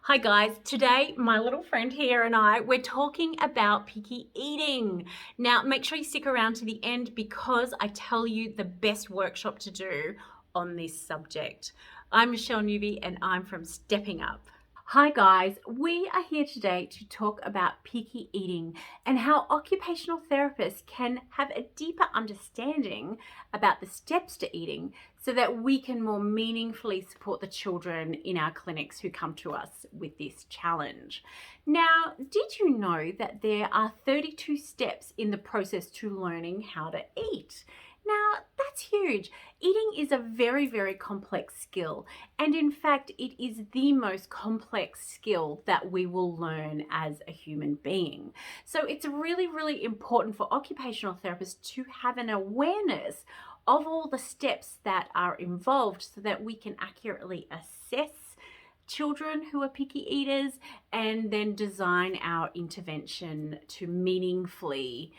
Hi guys, today my little friend here and we're talking about picky eating. Now make sure you stick around to the end because I tell you the best workshop to do on this subject. I'm Michelle Newby and I'm from Stepping Up. Hi guys, we are here today to talk about picky eating and how occupational therapists can have a deeper understanding about the steps to eating so that we can more meaningfully support the children in our clinics who come to us with this challenge. Now, did you know that there are 32 steps in the process to learning how to eat? Now, that's huge. Eating is a very, very complex skill. And in fact, it is the most complex skill that we will learn as a human being. So it's really, really important for occupational therapists to have an awareness of all the steps that are involved so that we can accurately assess children who are picky eaters and then design our intervention to meaningfully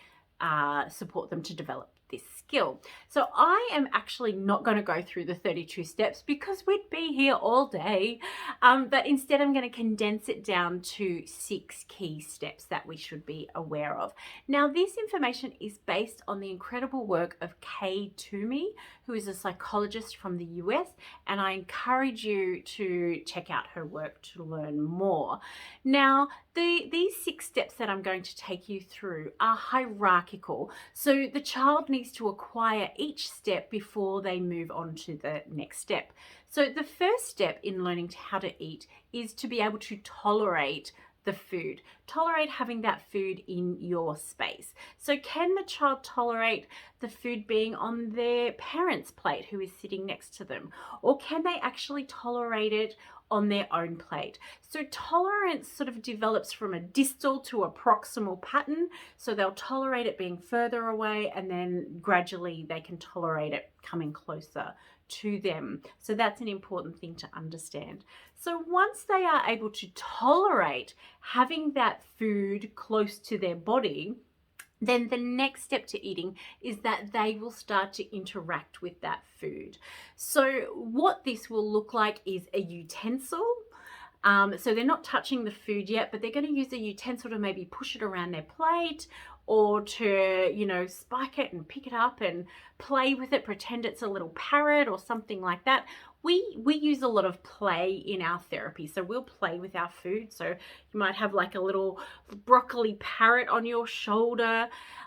support them to develop this skill. So I am actually not going to go through the 32 steps because we'd be here all day, but instead I'm going to condense it down to 6 key steps that we should be aware of. Now this information is based on the incredible work of Kay Toomey, who is a psychologist from the US, and I encourage you to check out her work to learn more. Now these 6 steps that I'm going to take you through are hierarchical, so the child needs to acquire each step before they move on to the next step. So the first step in learning how to eat is to be able to tolerate the food. Tolerate having that food in your space. So can the child tolerate the food being on their parent's plate who is sitting next to them? Or can they actually tolerate it on their own plate? So tolerance sort of develops from a distal to a proximal pattern. So they'll tolerate it being further away and then gradually they can tolerate it coming closer to them. So that's an important thing to understand. So once they are able to tolerate having that food close to their body, then the next step to eating is that they will start to interact with that food. So what this will look like is a utensil. So they're not touching the food yet, but they're going to use a utensil to maybe push it around their plate or to, spike it and pick it up and play with it, pretend it's a little parrot or something like that. We use a lot of play in our therapy, so we'll play with our food. So you might have like a little broccoli parrot on your shoulder.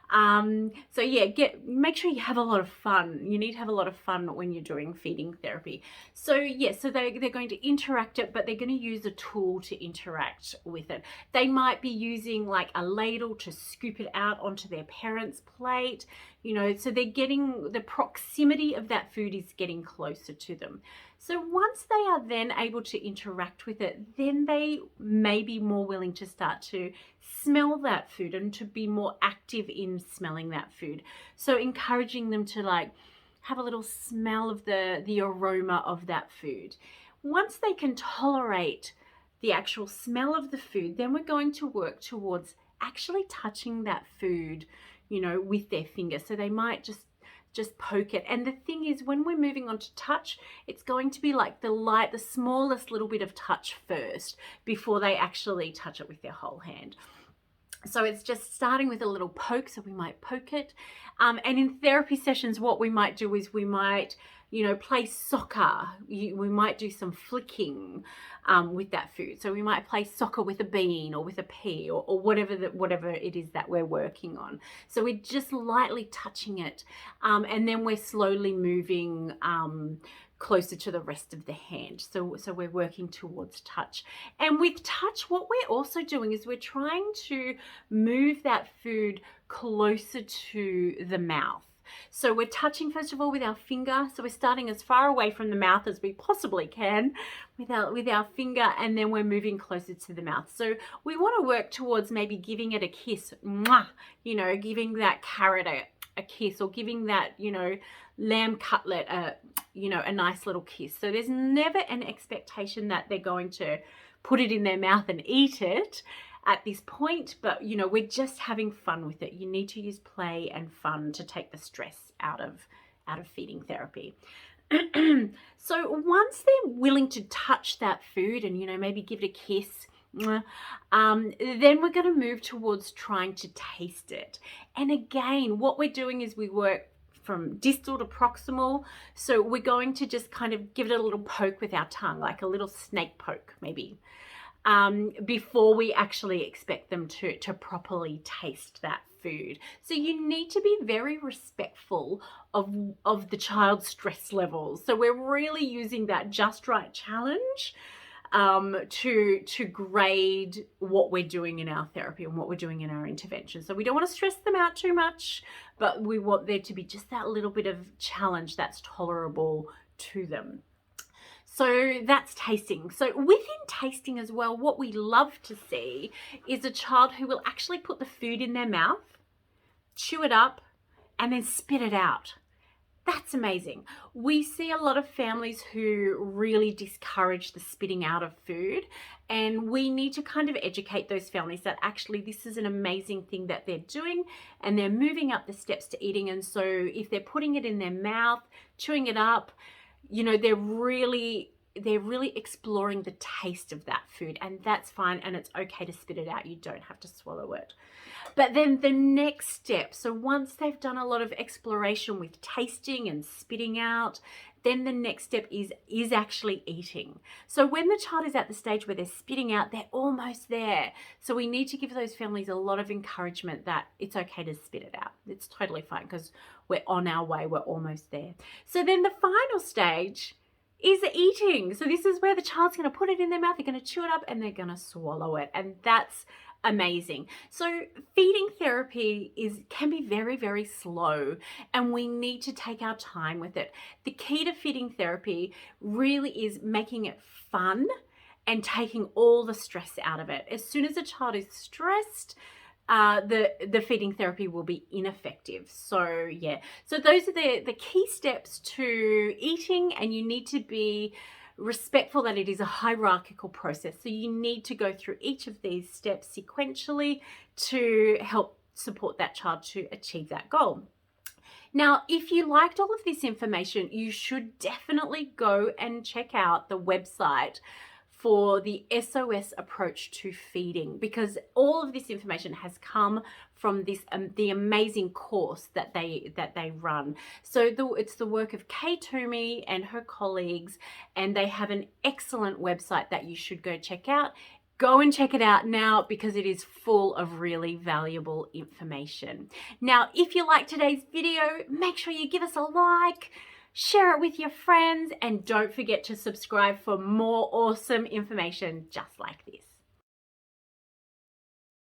So yeah, make sure you have a lot of fun. You need to have a lot of fun when you're doing feeding therapy. So yeah, so they're going to interact it, but they're going to use a tool to interact with it. They might be using like a ladle to scoop it out onto their parent's plate, so they're getting the proximity of that food is getting closer to them. So once they are then able to interact with it, then they may be more willing to start to smell that food and to be more active in smelling that food. So encouraging them to like have a little smell of the aroma of that food. Once they can tolerate the actual smell of the food, then we're going to work towards actually touching that food, with their finger. So they might just poke it. And the thing is, when we're moving on to touch, it's going to be like the smallest little bit of touch first before they actually touch it with their whole hand. So it's just starting with a little poke. So we might poke it. And in therapy sessions, what we might do is we might, play soccer. We might do some flicking with that food. So we might play soccer with a bean or with a pea or whatever it is that we're working on. So we're just lightly touching it. And then we're slowly moving closer to the rest of the hand. So we're working towards touch. And with touch, what we're also doing is we're trying to move that food closer to the mouth. So we're touching first of all with our finger. So we're starting as far away from the mouth as we possibly can with our finger, and then we're moving closer to the mouth. So we want to work towards maybe giving it a kiss, mwah, giving that carrot a kiss, or giving that, lamb cutlet a nice little kiss. So there's never an expectation that they're going to put it in their mouth and eat it at this point, but we're just having fun with it. You need to use play and fun to take the stress out of feeding therapy. So once they're willing to touch that food and, maybe give it a kiss, then we're going to move towards trying to taste it. And again, what we're doing is we work from distal to proximal. So we're going to just kind of give it a little poke with our tongue, like a little snake poke, maybe, before we actually expect them to properly taste that food. So you need to be very respectful of the child's stress levels. So we're really using that just right challenge to grade what we're doing in our therapy and what we're doing in our intervention. So we don't want to stress them out too much, but we want there to be just that little bit of challenge that's tolerable to them. So that's tasting. So within tasting as well, what we love to see is a child who will actually put the food in their mouth, chew it up, and then spit it out. That's amazing. We see a lot of families who really discourage the spitting out of food, and we need to kind of educate those families that actually this is an amazing thing that they're doing and they're moving up the steps to eating. And so if they're putting it in their mouth, chewing it up, they're really exploring the taste of that food, and that's fine, and it's okay to spit it out. You don't have to swallow it. But then the next step, so once they've done a lot of exploration with tasting and spitting out, then the next step is actually eating. So when the child is at the stage where they're spitting out, they're almost there. So we need to give those families a lot of encouragement that it's okay to spit it out. It's totally fine because we're on our way. We're almost there. So then the final stage is eating. So this is where the child's going to put it in their mouth, they're going to chew it up, and they're going to swallow it. And that's amazing. So feeding therapy can be very, very slow, and we need to take our time with it. The key to feeding therapy really is making it fun and taking all the stress out of it. As soon as a child is stressed, the feeding therapy will be ineffective. So yeah, so those are the key steps to eating, and you need to be respectful that it is a hierarchical process. So you need to go through each of these steps sequentially to help support that child to achieve that goal. Now, if you liked all of this information, you should definitely go and check out the website for the SOS approach to feeding, because all of this information has come from this the amazing course that they run. So it's the work of Kay Toomey and her colleagues, and they have an excellent website that you should go check out. Go and check it out now because it is full of really valuable information. Now, if you like today's video, make sure you give us a like, share it with your friends, and don't forget to subscribe for more awesome information just